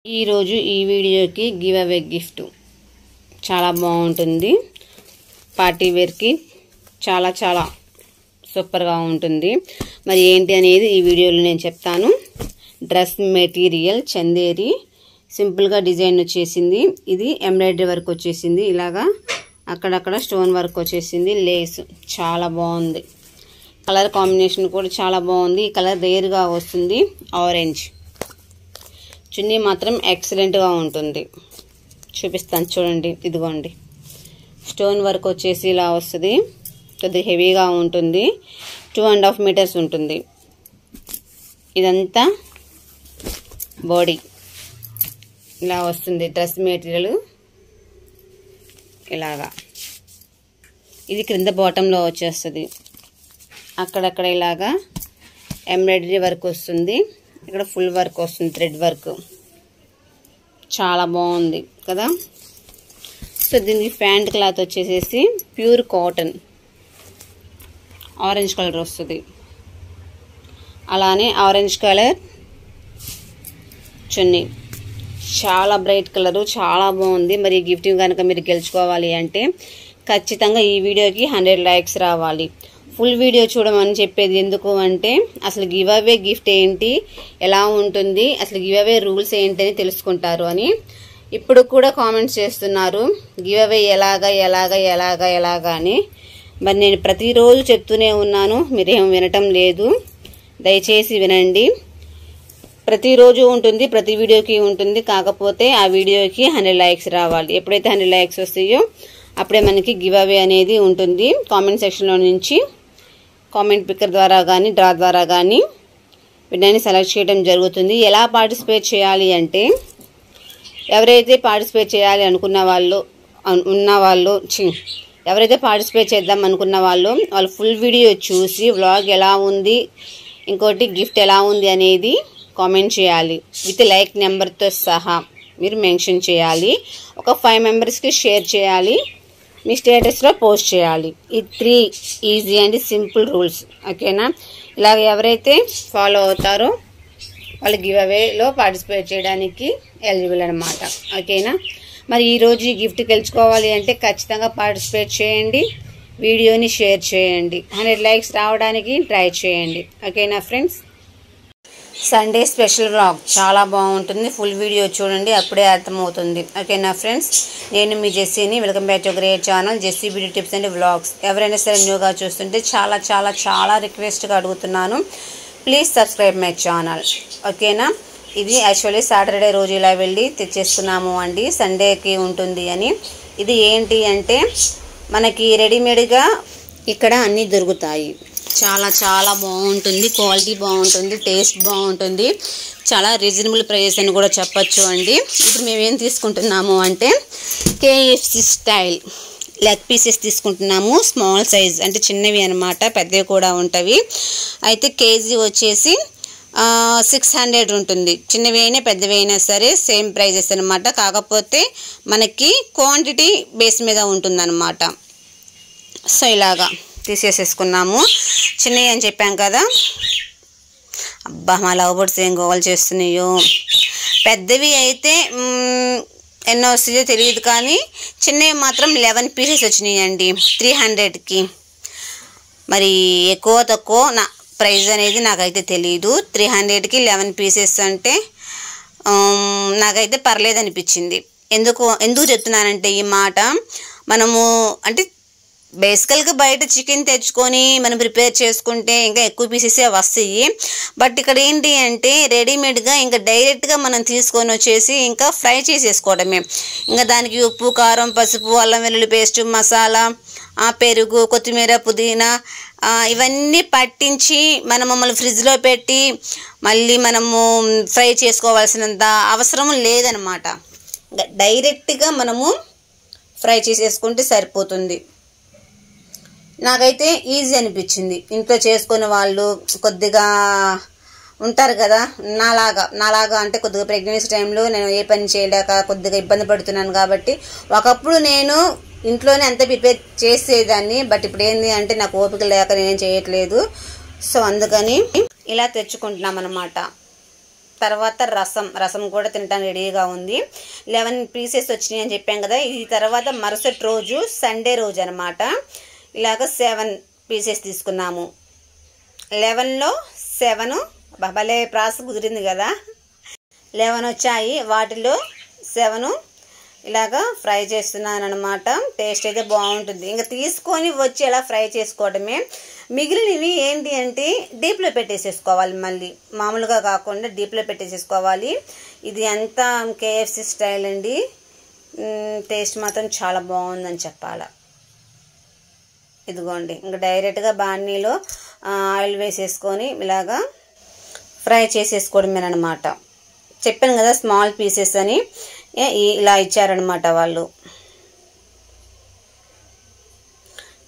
ఈ రోజు ఈ వీడియోకి గివ్ అవే గిఫ్ట్ చాలా బాగుంటుంది. పార్టీ వేర్ కి చాలా చాలా సూపర్ గా ఉంటుంది. మరి ఏంటి అనేది ఈ వీడియోలో నేను చెప్తాను. డ్రెస్ మెటీరియల్ చందేరి సింపుల్ గా డిజైన్ వచ్చేసింది. ఇది ఎంబ్రాయిడరీ వర్క్ వచ్చేసింది. ఇలాగా అక్కడక్కడ స్టోన్ వర్క్ వచ్చేసింది. లేస్ చాలా బాగుంది. కలర్ కాంబినేషన్ కూడా చాలా బాగుంది. ఈ కలర్ రేర్ గా వస్తుంది. ఆరెంజ్. చున్నీ మాత్రం ఎక్సలెంట్ గా ఉంటుంది. చూపిస్తాను చూడండి. ఇదిగోండి స్టోన్ వర్క్ వచ్చేసి ఇలా వస్తుంది. కొద్దిగా హెవీగా ఉంటుంది. 2.5 మీటర్స్ ఉంటుంది. ఇదంతా బాడీ ఇలా వస్తుంది. డ్రెస్ మెటీరియల్ ఇలాగా. ఇది క్రింద బాటంలో వచ్చేస్తుంది. అక్కడక్కడ ఇలాగా ఎంబ్రాయిడరీ వర్క్ వస్తుంది. ఇక్కడ ఫుల్ వర్క్ వస్తుంది. థ్రెడ్ వర్క్ చాలా బాగుంది కదా. సో దీనికి ప్యాంట్ క్లాత్ వచ్చేసేసి ప్యూర్ కాటన్ ఆరెంజ్ కలర్ వస్తుంది. అలానే ఆరెంజ్ కలర్ చున్నీ చాలా బ్రైట్ కలరు చాలా బాగుంది. మరి గిఫ్ట్ కనుక మీరు గెలుచుకోవాలి అంటే ఖచ్చితంగా ఈ వీడియోకి 100 లైక్స్ రావాలి. ఫుల్ వీడియో చూడమని చెప్పేది ఎందుకు అంటే అసలు గివ్ అవే గిఫ్ట్ ఏంటి, ఎలా ఉంటుంది, అసలు గివ్ అవే రూల్స్ ఏంటి అని తెలుసుకుంటారు అని. ఇప్పుడు కూడా కామెంట్స్ చేస్తున్నారు గివ్ అవే ఎలాగా ఎలాగా ఎలాగా ఎలాగా అని. మరి నేను ప్రతిరోజు చెప్తూనే ఉన్నాను, మీరేం వినటం లేదు. దయచేసి వినండి. ప్రతిరోజు ఉంటుంది, ప్రతి వీడియోకి ఉంటుంది. కాకపోతే ఆ వీడియోకి 100 లైక్స్ రావాలి. ఎప్పుడైతే 100 లైక్స్ వస్తాయో అప్పుడే మనకి గివ్ అవే అనేది ఉంటుంది. కామెంట్ సెక్షన్లో నుంచి కామెంట్ పిక్కర్ ద్వారా కానీ డ్రా ద్వారా కానీ వీటిని సెలెక్ట్ చేయడం జరుగుతుంది. ఎలా పార్టిసిపేట్ చేయాలి అంటే ఎవరైతే పార్టిసిపేట్ చేయాలి అనుకున్న వాళ్ళు ఎవరైతే పార్టిసిపేట్ చేద్దాం అనుకున్న వాళ్ళు ఫుల్ వీడియో చూసి వ్లాగ్ ఎలా ఉంది, ఇంకోటి గిఫ్ట్ ఎలా ఉంది అనేది కామెంట్ చేయాలి. విత్ లైక్ నెంబర్తో సహా మీరు మెన్షన్ చేయాలి. ఒక 5 మెంబర్స్కి షేర్ చేయాలి. మీ స్టేటస్లో పోస్ట్ చేయాలి. ఈ 3 ఈజీ అండ్ సింపుల్ రూల్స్. ఓకేనా. ఇలాగ ఎవరైతే ఫాలో అవుతారో వాళ్ళు గివ్ అవేలో పార్టిసిపేట్ చేయడానికి ఎలిజిబుల్ అనమాట. ఓకేనా. మరి ఈరోజు ఈ గిఫ్ట్ గెలుచుకోవాలి అంటే ఖచ్చితంగా పార్టిసిపేట్ చేయండి. వీడియోని షేర్ చేయండి. 100 లైక్స్ రావడానికి ట్రై చేయండి. ఓకేనా ఫ్రెండ్స్. సండే స్పెషల్ వ్లాగ్ చాలా బాగుంటుంది. ఫుల్ వీడియో చూడండి, అప్పుడే అర్థమవుతుంది. ఓకేనా ఫ్రెండ్స్. నేను మీ జెస్సీని. Welcome back to great channel Jessie beauty tips and vlogs. ఎవరైనా సరే న్యూగా చూస్తుంటే చాలా చాలా చాలా రిక్వెస్ట్గా అడుగుతున్నాను, ప్లీజ్ సబ్స్క్రైబ్ మై ఛానల్. ఓకేనా. ఇది యాక్చువల్లీ సాటర్డే రోజు ఇలా వెళ్ళి తెచ్చేసుకున్నాము అండి, సండేకి ఉంటుంది అని. ఇది ఏంటి అంటే మనకి రెడీమేడ్గా ఇక్కడ అన్నీ దొరుకుతాయి. చాలా చాలా బాగుంటుంది. క్వాలిటీ బాగుంటుంది. టేస్ట్ బాగుంటుంది. చాలా రీజనబుల్ ప్రైస్ అని కూడా చెప్పచ్చు అండి. ఇప్పుడు మేమేం తీసుకుంటున్నాము అంటే KFC స్టైల్ లెగ్ పీసెస్ తీసుకుంటున్నాము. స్మాల్ సైజ్ అంటే చిన్నవి అనమాట, పెద్దవి కూడా ఉంటాయి. అయితే కేజీ వచ్చేసి 600 ఉంటుంది. చిన్నవి అయినా పెద్దవి అయినా సరే సేమ్ ప్రైజెస్ అనమాట. కాకపోతే మనకి క్వాంటిటీ బేస్ మీద ఉంటుందన్నమాట. సో ఇలాగా తీసేసేసుకున్నాము. చిన్నవి అని చెప్పాం కదా. అబ్బా మా లవ్ బర్డ్స్ ఏం గోల్ చేస్తున్నాయో. పెద్దవి అయితే ఎన్నో వస్తాయో తెలియదు, కానీ చిన్నవి మాత్రం 11 పీసెస్ వచ్చినాయి అండి 300కి. మరి ఎక్కువ తక్కువ నా ప్రైస్ అనేది నాకైతే తెలియదు. 300కి 11 పీసెస్ అంటే నాకైతే పర్లేదు అనిపించింది. ఎందుకు చెప్తున్నానంటే ఈ మాట, మనము అంటే బేసికల్గా బయట చికెన్ తెచ్చుకొని మనం ప్రిపేర్ చేసుకుంటే ఇంకా ఎక్కువ పీసెసే వస్తాయి. బట్ ఇక్కడ ఏంటి అంటే రెడీమేడ్గా ఇంకా డైరెక్ట్గా మనం తీసుకొని వచ్చేసి ఇంకా ఫ్రై చేసేసుకోవడమే. ఇంకా దానికి ఉప్పు, కారం, పసుపు, అల్లం వెల్లుల్లి పేస్ట్, మసాలా, పెరుగు, కొత్తిమీర, పుదీనా ఇవన్నీ పట్టించి మనం మమ్మల్ని ఫ్రిడ్జ్లో పెట్టి మళ్ళీ మనము ఫ్రై చేసుకోవాల్సినంత అవసరం లేదనమాట. డైరెక్ట్గా మనము ఫ్రై చేసేసుకుంటే సరిపోతుంది. నాకైతే ఈజీ అనిపించింది. ఇంట్లో చేసుకునే వాళ్ళు కొద్దిగా ఉంటారు కదా, నాలాగా అంటే కొద్దిగా ప్రెగ్నెన్సీ టైంలో నేను ఏ పని చేయలేక కొద్దిగా ఇబ్బంది పడుతున్నాను. కాబట్టి ఒకప్పుడు నేను ఇంట్లోనే అంతా ప్రిపేర్ చేసేదాన్ని. బట్ ఇప్పుడు ఏంది అంటే నాకు ఓపిక లేక నేనేం చేయట్లేదు. సో అందుకని ఇలా తెచ్చుకుంటున్నాం అన్నమాట. తర్వాత రసం కూడా తినడానికి రెడీగా ఉంది. 11 పీసెస్ వచ్చినాయి అని చెప్పాం కదా. ఇది తర్వాత మరుసటి రోజు సండే రోజు అనమాట. ఇలాగ 7 పీసెస్ తీసుకున్నాము. 11లో 7 భలే ప్రాసెస్ కుదిరింది కదా. 11 వచ్చాయి, వాటిలో 7 ఇలాగా ఫ్రై చేస్తున్నాను అనమాట. టేస్ట్ అయితే బాగుంటుంది. ఇంకా తీసుకొని వచ్చి ఇలా ఫ్రై చేసుకోవడమే. మిగిలినవి ఏంటి అంటే డీప్లో పెట్టేసేసుకోవాలి. మళ్ళీ మామూలుగా కాకుండా డీప్లో పెట్టేసేసుకోవాలి. ఇది అంతా కేఎఫ్సి స్టైల్ అండి. టేస్ట్ మాత్రం చాలా బాగుందని చెప్పాలి. ఇదిగోండి, ఇంకా డైరెక్ట్గా బాణీలో ఆయిల్ వేసేసుకొని ఇలాగా ఫ్రై చేసేసుకోవడమేనమాట. చెప్పాను కదా స్మాల్ పీసెస్ అని, ఇలా ఇచ్చారనమాట వాళ్ళు.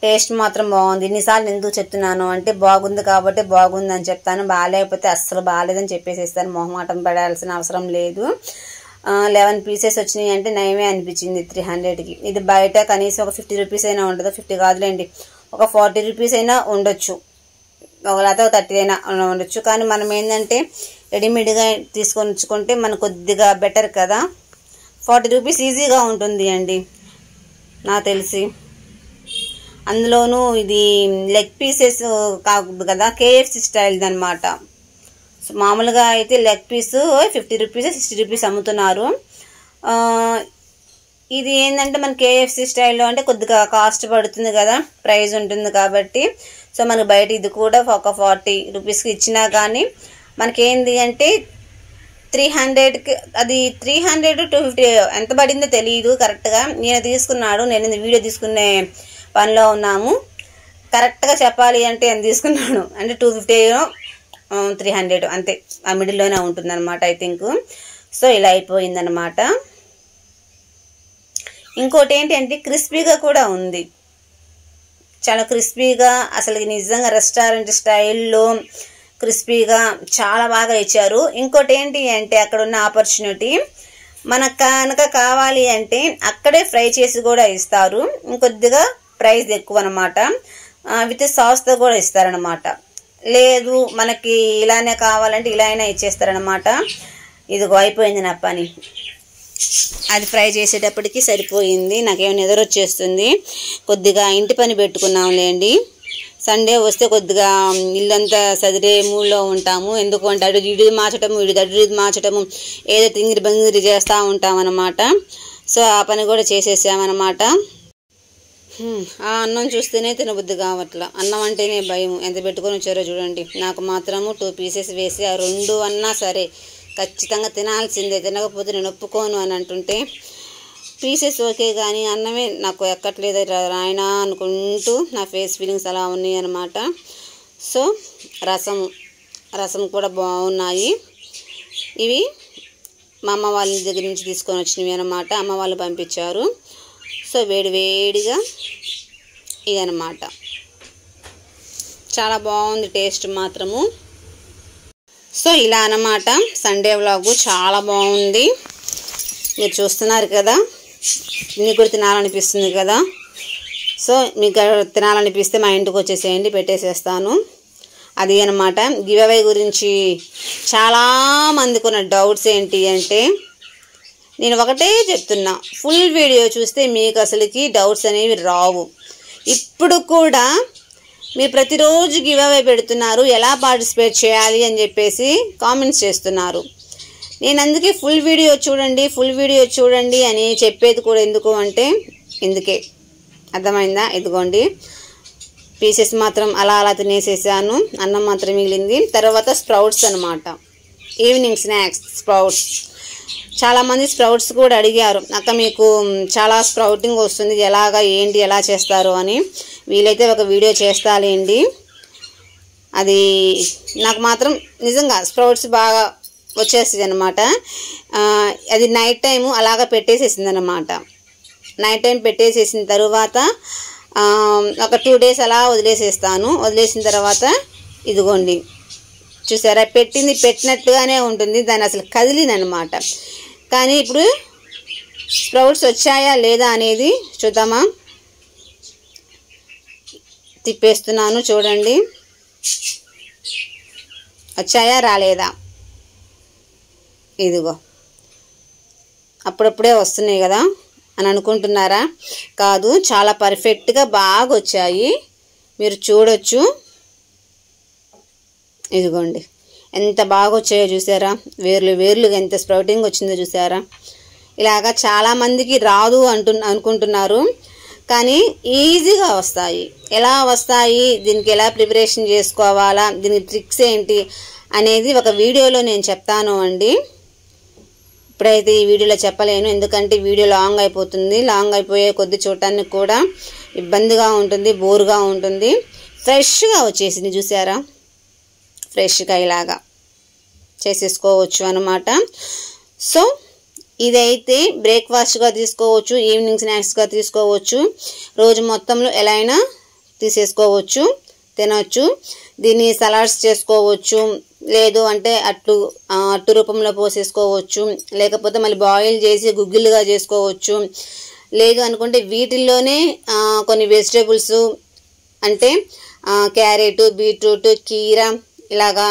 టేస్ట్ మాత్రం బాగుంది. ఇన్నిసార్లు ఎందుకు చెప్తున్నాను అంటే బాగుంది కాబట్టి బాగుంది అని చెప్తాను, బాగాలేకపోతే అస్సలు బాగాలేదని చెప్పేసేస్తాను. మొహమాటం పడాల్సిన అవసరం లేదు. 11 పీసెస్ వచ్చినాయి అంటే నయమే అనిపించింది 300కి. ఇది బయట కనీసం ఒక 50 రూపీస్ అయినా ఉండదు. 50 కాదులేండి, ఒక 40 రూపీస్ అయినా ఉండొచ్చు, లేకపోతే 30 అయినా ఉండొచ్చు. కానీ మనం ఏంటంటే రెడీమేడ్గా తీసుకొని వచ్చుకుంటే మనకు కొద్దిగా బెటర్ కదా. 40 రూపీస్ ఈజీగా ఉంటుంది అండి నాకు తెలిసి. అందులోనూ ఇది లెగ్ పీసెస్ కాదు కదా, కేఎఫ్సి స్టైల్ది అనమాట. సో మామూలుగా అయితే లెగ్ పీస్ 50 రూపీస్ 60 రూపీస్ అమ్ముతున్నారు. ఇది ఏంటంటే మన కేఎఫ్సి స్టైల్లో అంటే కొద్దిగా కాస్ట్ పడుతుంది కదా, ప్రైస్ ఉంటుంది కాబట్టి. సో మనకు బయట ఇది కూడా ఒక 40 రూపీస్కి ఇచ్చినా కానీ మనకేంది అంటే 300కి, అది 300 250 ఎంత పడిందో తెలియదు కరెక్ట్గా. నేను తీసుకున్నాడు, నేను వీడియో తీసుకునే పనిలో ఉన్నాము. కరెక్ట్గా చెప్పాలి అంటే ఎంత తీసుకున్నాడు అంటే 250 300 అంతే, ఆ మిడిల్లోనే ఉంటుంది అనమాట ఐ థింక్. సో ఇలా అయిపోయిందనమాట. ఇంకోటి ఏంటి అంటే క్రిస్పీగా కూడా ఉంది, చాలా క్రిస్పీగా. అసలు నిజంగా రెస్టారెంట్ స్టైల్లో క్రిస్పీగా చాలా బాగా ఇచ్చారు. ఇంకోటి ఏంటి అంటే అక్కడ ఉన్న ఆపర్చునిటీ, మనకు కనుక కావాలి అంటే అక్కడే ఫ్రై చేసి కూడా ఇస్తారు. ఇంకొద్దిగా ప్రైస్ ఎక్కువ అనమాట. విత్ సాస్తో కూడా ఇస్తారనమాట. లేదు మనకి ఇలానే కావాలంటే ఇలా అయినా ఇచ్చేస్తారనమాట. ఇదిగో అయిపోయింది నా పని. అది ఫ్రై చేసేటప్పటికి సరిపోయింది. నాకేమైనా ఎదురొచ్చేస్తుంది. కొద్దిగా ఇంటి పని పెట్టుకున్నాంలేండి. సండే వస్తే కొద్దిగా ఇల్లంతా సదిరే మూడ్లో ఉంటాము. ఎందుకంటే అటు ఇటు మార్చటము, ఇటు అటు మార్చటము, ఏదో తింగిరి బంగిరి చేస్తూ ఉంటామన్నమాట. సో ఆ పని కూడా చేసేసామన్నమాట. ఆ అన్నం చూస్తేనే తినబుద్ధి కావట్లా. అన్నం అంటేనే భయం. ఎంత పెట్టుకొని వచ్చారో చూడండి. నాకు మాత్రము 2 పీసెస్ వేసి ఆ 2 అన్నా సరే ఖచ్చితంగా తినాల్సిందే, తినకపోతే నేను ఒప్పుకోను అని అంటుంటే పీసెస్ ఓకే కానీ అన్నమే నాకు ఎక్కట్లేదు రాయనా అనుకుంటూ నా ఫేస్ ఫీలింగ్స్ అలా ఉన్నాయి అన్నమాట. సో రసం కూడా బాగున్నాయి. ఇవి మా అమ్మ వాళ్ళ దగ్గర నుంచి తీసుకొని వచ్చినవి అన్నమాట. అమ్మ వాళ్ళు పంపించారు. సో వేడివేడిగా ఇదన్నమాట. చాలా బాగుంది టేస్ట్ మాత్రము. సో ఇలా అన్నమాట సండే వ్లాగు. చాలా బాగుంది, మీరు చూస్తున్నారు కదా. మీకు కూడా తినాలనిపిస్తుంది కదా. సో మీకు తినాలనిపిస్తే మా ఇంటికి వచ్చేసేయండి, పెట్టేసేస్తాను. అది అన్నమాట. గివ్ అవే గురించి చాలామందికి ఉన్న డౌట్స్ ఏంటి అంటే, నేను ఒకటే చెప్తున్నా, ఫుల్ వీడియో చూస్తే మీకు అసలుకి డౌట్స్ అనేవి రావు. ఇప్పుడు కూడా మీరు ప్రతిరోజు గివ్ అవే పెడుతున్నారు, ఎలా పార్టిసిపేట్ చేయాలి అని చెప్పేసి కామెంట్స్ చేస్తున్నారు. నేను అందుకే ఫుల్ వీడియో చూడండి అని చెప్పేది కూడా ఎందుకు అంటే ఇందుకే. అర్థమైందా? ఇదిగోండి పీసెస్ మాత్రం అలా తినేసేసాను. అన్నం మాత్రం మిగిలింది. తర్వాత స్ప్రౌట్స్ అనమాట, ఈవినింగ్ స్నాక్స్ స్ప్రౌట్స్. చాలామంది స్ప్రౌట్స్ కూడా అడిగారు, అక్క మీకు చాలా స్ప్రౌటింగ్ వస్తుంది, ఏంటి ఎలా చేస్తారు అని. వీలైతే ఒక వీడియో చేస్తాలేండి. అది నాకు మాత్రం నిజంగా స్ప్రౌట్స్ బాగా వచ్చేస్తుంది అనమాట. అది నైట్ టైము అలాగా పెట్టేసేసింది అనమాట. నైట్ టైం పెట్టేసేసిన తర్వాత ఒక 2 days అలా వదిలేసేస్తాను. వదిలేసిన తర్వాత ఇదిగోండి చూసారా, పెట్టినట్టుగానే ఉంటుంది, దాన్ని అసలు కదిలినమాట. కానీ ఇప్పుడు స్ప్రౌట్స్ వచ్చాయా లేదా అనేది చూద్దామా. తిప్పేస్తున్నాను చూడండి, వచ్చాయా రాలేదా. ఇదిగో అప్పుడప్పుడే వస్తున్నాయి కదా అని అనుకుంటున్నారా? కాదు, చాలా పర్ఫెక్ట్గా బాగా వచ్చాయి. మీరు చూడొచ్చు. ఇదిగోండి ఎంత బాగా వచ్చాయో చూసారా? వేర్లుగా ఎంత స్ప్రౌటింగ్ వచ్చిందో చూసారా? ఇలాగా చాలామందికి రాదు అనుకుంటున్నారు, కానీ ఈజీగా వస్తాయి. ఎలా వస్తాయి, దీనికి ఎలా ప్రిపరేషన్ చేసుకోవాలా, దీనికి ట్రిక్స్ ఏంటి అనేది ఒక వీడియోలో నేను చెప్తాను అండి. ఇప్పుడైతే ఈ వీడియోలో చెప్పలేను, ఎందుకంటే వీడియో లాంగ్ అయిపోతుంది. లాంగ్ అయిపోయే కొద్ది చూడటానికి కూడా ఇబ్బందిగా ఉంటుంది, బోరుగా ఉంటుంది. ఫ్రెష్గా వచ్చేసింది చూసారా? ఫ్రెష్గా ఇలాగా చేసేసుకోవచ్చు అన్నమాట. సో ఇదైతే బ్రేక్ఫాస్ట్గా తీసుకోవచ్చు, ఈవినింగ్ స్నాక్స్గా తీసుకోవచ్చు, రోజు మొత్తంలో ఎలా అయినా తీసేసుకోవచ్చు, తినవచ్చు. దీన్ని సలాడ్స్ చేసుకోవచ్చు, లేదు అంటే అట్టు రూపంలో పోసేసుకోవచ్చు, లేకపోతే మళ్ళీ బాయిల్ చేసి గుగ్గిలుగా చేసుకోవచ్చు. లేదు అనుకుంటే వీటిల్లోనే కొన్ని వెజిటేబుల్స్ అంటే క్యారెట్, బీట్రూట్, కీర ఇలాగా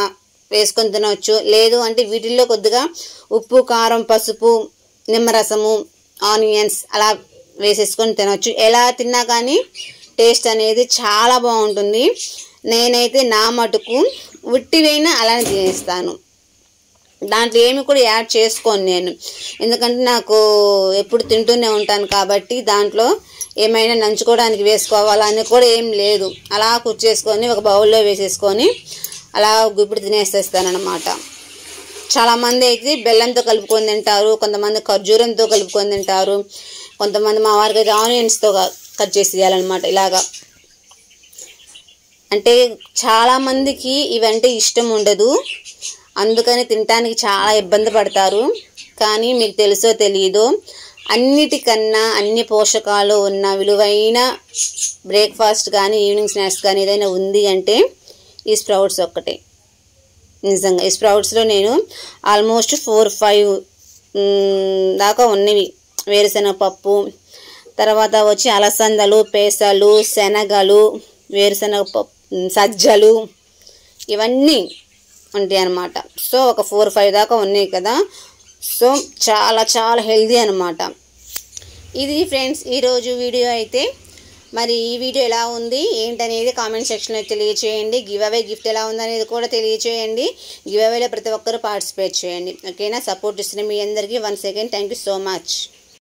వేసుకొని తినవచ్చు. లేదు అంటే వీటిల్లో కొద్దిగా ఉప్పు, కారం, పసుపు, నిమ్మరసము, ఆనియన్స్ అలా వేసేసుకొని తినవచ్చు. ఎలా తిన్నా కానీ టేస్ట్ అనేది చాలా బాగుంటుంది. నేనైతే నా మటుకు ఉట్టివైనా అలానే తినేస్తాను, దాంట్లో ఏమి కూడా యాడ్ చేసుకోను నేను, ఎందుకంటే నాకు ఎప్పుడు తింటూనే ఉంటాను కాబట్టి దాంట్లో ఏమైనా నంచుకోవడానికి వేసుకోవాలని కూడా ఏం లేదు. అలా కుర్చేసుకొని ఒక బౌల్లో వేసేసుకొని అలా గుప్పిడి తినేసేస్తానన్నమాట. చాలామంది అయితే బెల్లంతో కలుపుకొని తింటారు, కొంతమంది ఖర్జూరంతో కలుపుకొని తింటారు, కొంతమంది మా వారికి అయితే ఆనియన్స్తో కట్ చేసి ఇవ్వాలన్నమాట. ఇలాగా అంటే చాలామందికి ఇవంటే ఇష్టం ఉండదు, అందుకని తినటానికి చాలా ఇబ్బంది పడతారు. కానీ మీకు తెలుసో తెలియదో, అన్నిటికన్నా అన్ని పోషకాలు ఉన్న విలువైన బ్రేక్ఫాస్ట్ కానీ ఈవినింగ్ స్నాక్స్ కానీ ఏదైనా ఉంది అంటే ఈ స్ప్రౌట్స్ ఒక్కటే. నిజంగా ఈ స్ప్రౌట్స్లో నేను ఆల్మోస్ట్ 4-5 దాకా ఉన్నవి. వేరుశనగ పప్పు, తర్వాత వచ్చి అలసందలు, పెసలు, శనగలు, వేరుశనగ పప్పు, సజ్జలు, ఇవన్నీ ఉంటాయి అన్నమాట. సో ఒక 4-5 దాకా ఉన్నాయి కదా. సో చాలా చాలా హెల్దీ అనమాట. ఇది ఫ్రెండ్స్ ఈరోజు వీడియో అయితే. మరి ఈ వీడియో ఎలా ఉంది ఏంటనేది కామెంట్ సెక్షన్లో తెలియచేయండి. గివ్ అవే గిఫ్ట్ ఎలా ఉందనేది కూడా తెలియచేయండి. గివ్ అవేలో ప్రతి ఒక్కరూ పార్టిసిపేట్ చేయండి, ఓకేనా? సపోర్ట్ ఇస్తున్న మీ అందరికీ once again thank you so much.